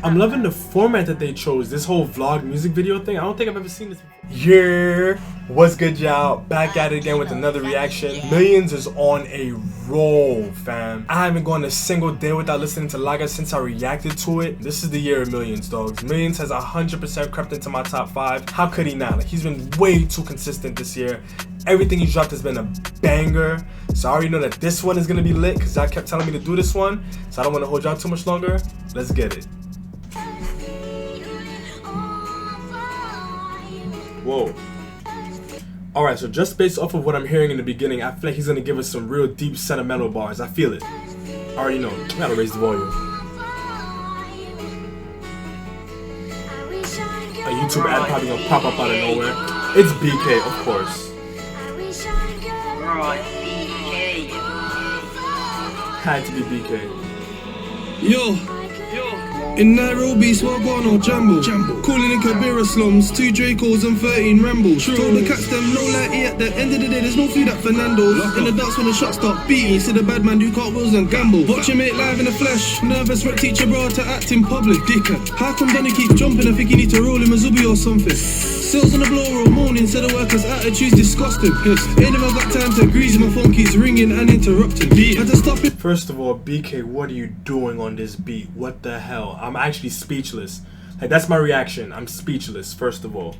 I'm loving the format that they chose. This whole vlog music video thing. I don't think I've ever seen this before. Yeah, what's good, y'all? Back at it again with another reaction. Millions is on a roll, fam. I haven't gone a single day without listening to Laga since I reacted to it. This is the year of Millions, dogs. Millions has 100% crept into my top 5. How could he not? Like, he's been way too consistent this year. Everything he's dropped has been a banger. So I already know that this one is gonna be lit because I kept telling me to do this one. So I don't want to hold y'all too much longer. Let's get it. Whoa. Alright, so just based off of what I'm hearing in the beginning, I feel like he's gonna give us some real deep sentimental bars. I feel it. I already know. I gotta raise the volume. A YouTube ad probably gonna pop up out of nowhere. It's BK, of course. Had to be BK. Yo, in Nairobi, Swagwan or Jambo. Calling in Kabira slums, 2 Dracos and 13 Rambles. Told the cats them no lighty at the end of the day, there's no food at Fernando's. In the dance when the shots start beating, see the bad man do cartwheels and gamble. Watch your mate live in the flesh, nervous rep teacher bro to act in public. Dickhead, how come Danny keep jumping? I think he need to roll him a Zubi or something. Sales on the blower all morning, said the workers' attitude's disgusting. Ain't never got time to grease, my phone keeps ringing and interrupting. Had to stop it. First of all, BK, what are you doing on this beat? What the hell? I'm actually speechless. Like, that's my reaction. I'm speechless, first of all.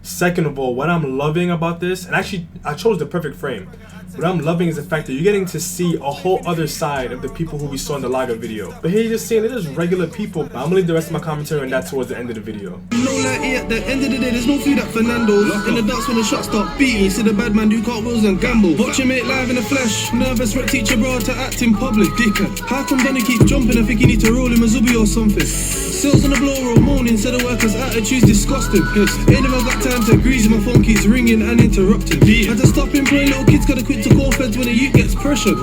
Second of all, what I'm loving about this, and actually I chose the perfect frame. What I'm loving is the fact that you're getting to see a whole other side of the people who we saw in the Laga video. But here you're just seeing they're just regular people. But I'm gonna leave the rest of my commentary on that towards the end of the video. No lighty at the end of the day, there's no food at Fernando's. In the dance when the shots start beating, see the bad man do cartwheels and gamble. Watch your mate live in the flesh, nervous rep teacher bro to act in public. Dickhead, how come Danny keep jumping? I think he need to roll him a Zubi or something. Sales on the blower all morning, said the workers' attitude's disgusting. Ain't never got time to grease, my phone keeps ringing and interrupting. Had to stop him praying, little kids gotta quit to call feds when the youth gets pressured.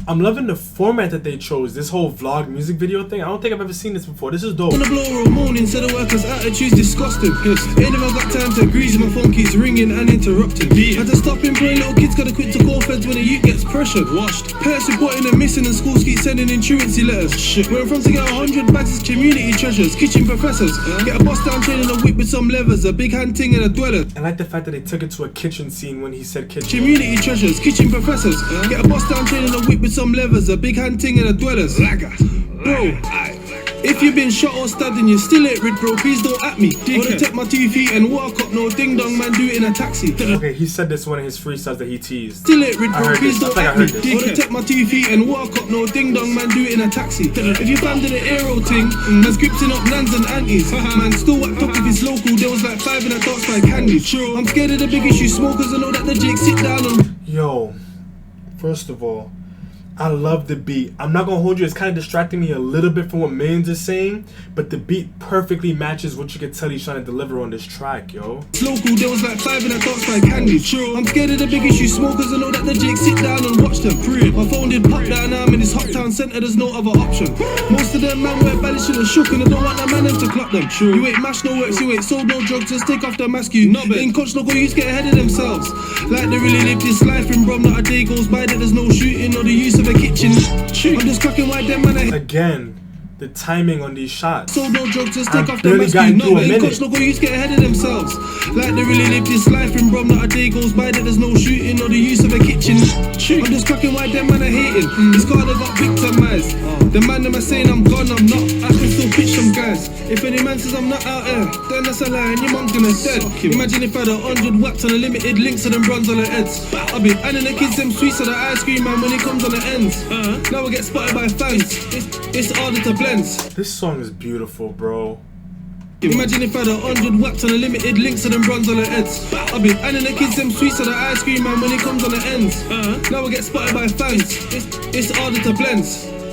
I'm loving the format that they chose. This whole vlog music video thing. I don't think I've ever seen this before. This is dope. On the blower all morning, said the workers' attitude's disgusting. Ain't never got time to grease, my phone keeps ringing and interrupting. Had to stop him praying, little kids gotta quit to call feds when the youth gets pressured. Washed. Parents reporting them missing and schools keep sending in truancy letters. Where I'm from to get 100 bags is community treasures. Kitchen professors. Get a bus down train and a whip with some levers. A big hand ting and a dweller. I like the fact that they took it to a kitchen scene when he said kitchen. Community treasures. Kitchen professors. Get a bus down train and a whip with some levers. A big hand ting and a dwellers. Bro, if you've been shot or stabbed and you're still at rid, bro, please don't at me. Or to take my 2 feet and walk up, no ding dong man, do it in a taxi. Okay, he said this one of his freestyles that he teased. Still at rid, bro, please don't at me. Or to take my 2 feet and walk up, no ding dong man, do it in a taxi. If you found the aero thing, man's gripping up nans and aunties. Man, still whacked up if it's local, there was like 5 in a dark side candy. I'm scared of the big issue smokers, I know that the Jake sit down and... Yo, first of all, I love the beat. I'm not gonna hold you, it's kind of distracting me a little bit from what Millions is saying, but the beat perfectly matches what you can tell he's trying to deliver on this track, yo. It's local, there was like 5 in a dark side candy. I'm scared of the big issue smokers, I know that the Jake sit down and watch them. My phone did pop down, now I'm in this hot town centre, there's no other option. Most of them man wear baddies should have shook and I don't want that man them to clock them. You ain't mash no works, you ain't sold no drugs, just take off the mask you. In coach no go use get ahead of themselves. Like they really live this life in Brom, not a day goes by that there's no shooting or the use of a kitchen. I'm just cracking white them man. Again, the timing on these shots. So no drugs, just take off the mask. No, in coach no go use get ahead of themselves. Like they really live this life in Brom, not a day goes by that there's no shooting or the use of a kitchen. I'm just cracking white them man are hating. This car they got victimized. The man them are saying I'm gone, I'm not. I can still pitch some guys. If any man says I'm not out here, then that's a lie and your mom's gonna dead. Imagine if I had 100 watts on a limited links to them bronze on the heads. I'll be handing the kids them sweets of the ice cream man when it comes on the ends. Now we get spotted by fans. It's harder to blend. This song is beautiful, bro. Imagine if I had 100 watts on a limited links to them bronze on the heads. I'll be handing the kids them sweets of the ice cream man when it comes on the ends. Now we get spotted by fans. It's harder to blend.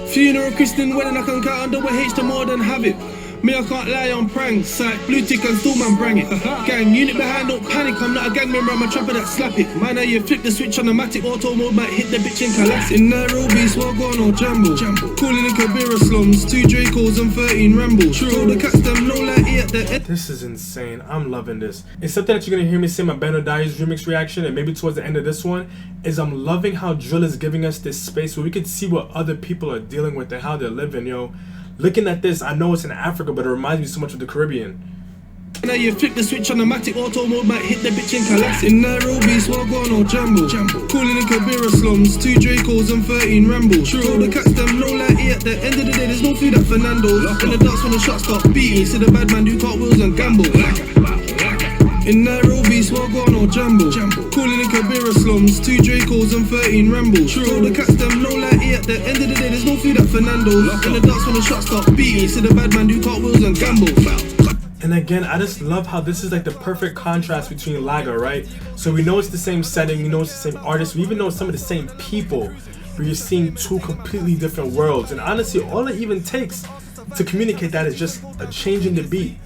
Funeral, Christian wedding, I can count under H to more than have it. Me, I can't lie on pranks, like blue tick and still man brang it. Gang, unit behind, don't panic, I'm not a gang member, I'm a trapper that slap it. Man, now you flip the switch on the matic auto mode, might hit the bitch in collapse. In Nairobi, Swagwan or Jambo. Calling in Kabira slums, 2 Dracos and 13 Rambles. Told the cats them no lighty at the end. This is insane, I'm loving this. It's something that you're gonna hear me say my Bando Dies remix reaction, and maybe towards the end of this one, is I'm loving how Drill is giving us this space where we can see what other people are dealing with and how they're living, yo. Looking at this, I know it's in Africa, but it reminds me so much of the Caribbean. Now you flip the switch on the matic auto mode, might hit the bitch in Kalas. In Nairobi, Swagon or Jambo. Calling in Kabira slums, 2 Dracos and 13 Rambles. True. All the cats them no light at the end of the day, there's no food at Fernando's. In the darts when the shots start beating, see the bad man do cartwheels and gamble. In Nairobi, Swagon or Jambo. Calling in Kabira slums, 2 Dracos and 13 Rambles. True. All the cats them no light at the end of the day, there's no food at Fernando's. In the darts when the shots start beating, see the bad man do cartwheels and gamble. And again, I just love how this is like the perfect contrast between Laga, right? So we know it's the same setting, we know it's the same artist, we even know some of the same people, but you're seeing 2 completely different worlds. And honestly, all it even takes to communicate that is just a change in the beat.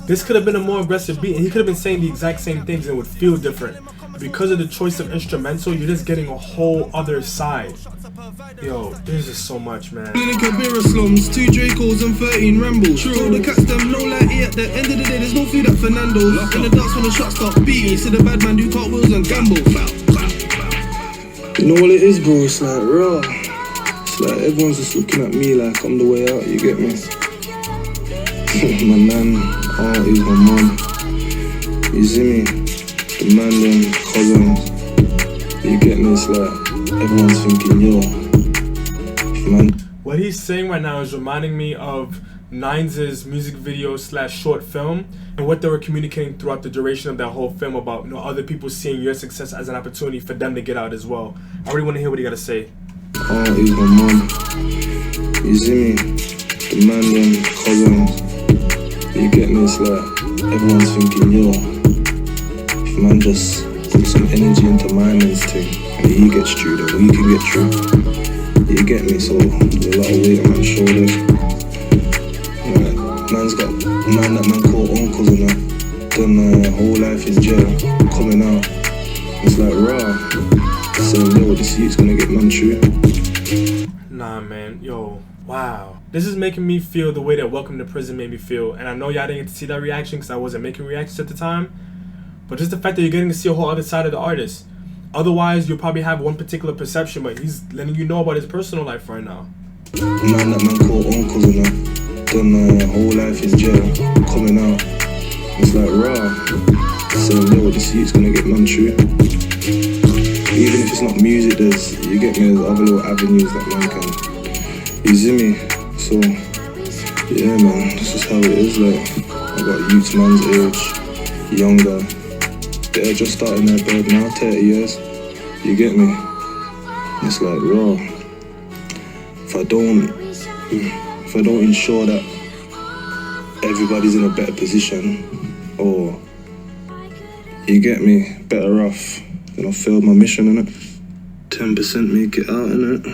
This could have been a more aggressive beat, and he could have been saying the exact same things and it would feel different. Because of the choice of instrumental, you're just getting a whole other side. Yo, there's just so much, man. In Kabira slums, 2 Dracos and 13 Rambles. True. All the cats them no light at the end of the day, there's no food at Fernando's. In the darts when the shots start beating, see the bad man do cartwheels and gamble. You know what it is, bro? It's like raw. It's like everyone's just looking at me like I'm the way out, you get me? My man, he's my mom. You see me? The man, them cousins. You get me? It's like everyone's thinking, yo, man. What he's saying right now is reminding me of Nines' music video / short film and what they were communicating throughout the duration of that whole film about, you know, other people seeing your success as an opportunity for them to get out as well. I really want to hear what he got to say. He's my mom. You see me? The man, them cousins. You get me? It's like everyone's thinking, yo, if man just put some energy into my man's thing, and he gets through, then we can get through. You get me? So there's a lot of weight on man's shoulders. Man's got man that man called uncles and that. Done whole life in jail, coming out. It's like raw. So yo, this youth's gonna get man through. Nah, man, yo, wow. This is making me feel the way that Welcome to Prison made me feel. And I know y'all didn't get to see that reaction because I wasn't making reactions at the time. But just the fact that you're getting to see a whole other side of the artist. Otherwise, you'll probably have one particular perception, but he's letting you know about his personal life right now. Man that man called uncles and that. Done whole life in jail, coming out. It's like raw. So yo, this youth's gonna get man through. Even if it's not music, you get me, there's other little avenues that man can. You see me? So yeah, man, this is how it is. Like I got youths man's age, younger. They're just starting their bed now, 30 years. You get me? It's like raw. If I don't ensure that everybody's in a better position, or you get me, better off, then I failed my mission, innit? 10% make it out, innit?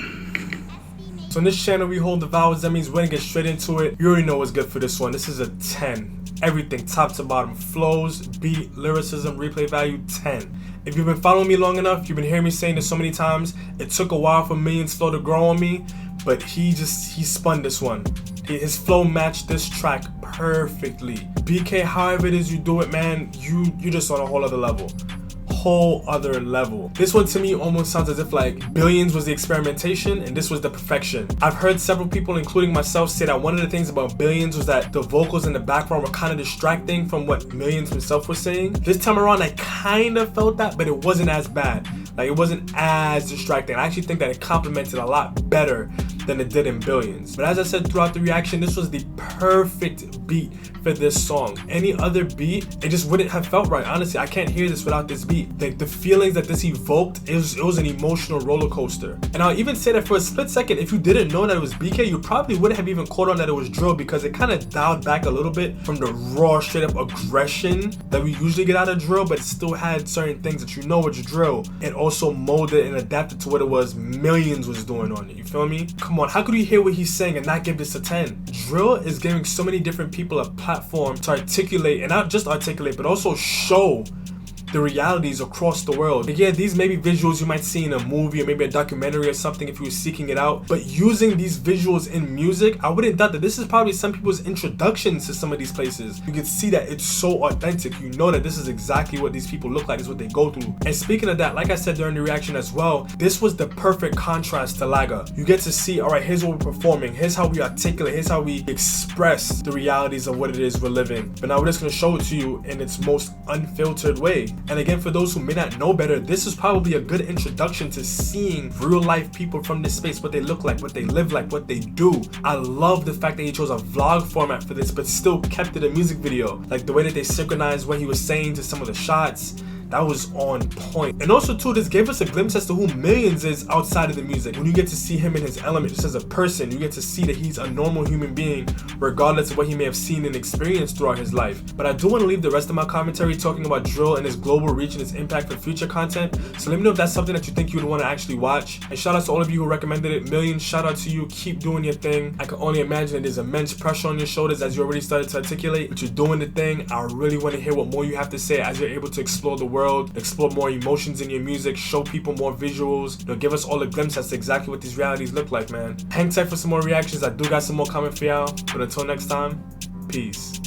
So on this channel, we hold the vowels. That means we're gonna get straight into it. You already know what's good for this one. This is a 10. Everything, top to bottom. Flows, beat, lyricism, replay value, 10. If you've been following me long enough, you've been hearing me saying this so many times. It took a while for Million's flow to grow on me, but he spun this one. His flow matched this track perfectly. BK, however it is you do it, man, you just on a whole other level. Whole other level. This one to me almost sounds as if like Billions was the experimentation and this was the perfection. I've heard several people, including myself, say that one of the things about Billions was that the vocals in the background were kind of distracting from what Millions himself was saying. This time around, I kind of felt that, but it wasn't as bad. Like, it wasn't as distracting. I actually think that it complemented a lot better than it did in Billions. But as I said throughout the reaction, this was the perfect beat for this song. Any other beat, it just wouldn't have felt right. Honestly, I can't hear this without this beat. The feelings that this evoked, it was an emotional roller coaster. And I'll even say that for a split second, if you didn't know that it was BK, you probably wouldn't have even caught on that it was drill, because it kind of dialed back a little bit from the raw, straight up aggression that we usually get out of drill, but it still had certain things that you know it's drill. It also molded and adapted to what it was Millions was doing on it. You feel me? Come on, how could you hear what he's saying and not give this a 10? Drill is giving so many different people a platform to articulate, and not just articulate, but also show the realities across the world. And yeah, these may be visuals you might see in a movie or maybe a documentary or something if you were seeking it out, but using these visuals in music, I wouldn't doubt that this is probably some people's introduction to some of these places. You can see that it's so authentic. You know that this is exactly what these people look like, this is what they go through. And speaking of that, like I said during the reaction as well, this was the perfect contrast to Laga. You get to see, all right, here's what we're performing, here's how we articulate, here's how we express the realities of what it is we're living. But now we're just gonna show it to you in its most unfiltered way. And again, for those who may not know better, this is probably a good introduction to seeing real life people from this space, what they look like, what they live like, what they do. I love the fact that he chose a vlog format for this, but still kept it a music video. Like the way that they synchronized what he was saying to some of the shots, that was on point. And also too, this gave us a glimpse as to who M1LLIONZ is outside of the music. When you get to see him in his element just as a person, you get to see that he's a normal human being regardless of what he may have seen and experienced throughout his life. But I do want to leave the rest of my commentary talking about drill and its global reach and its impact for future content. So let me know if that's something that you think you would want to actually watch. And shout out to all of you who recommended it. M1LLIONZ, shout out to you. Keep doing your thing. I can only imagine that there's immense pressure on your shoulders as you already started to articulate, but you're doing the thing. I really want to hear what more you have to say as you're able to explore the world, explore more emotions in your music, show people more visuals, you know, give us all a glimpse as to exactly what these realities look like, man. Hang tight for some more reactions. I do got some more coming for y'all, but until next time, peace.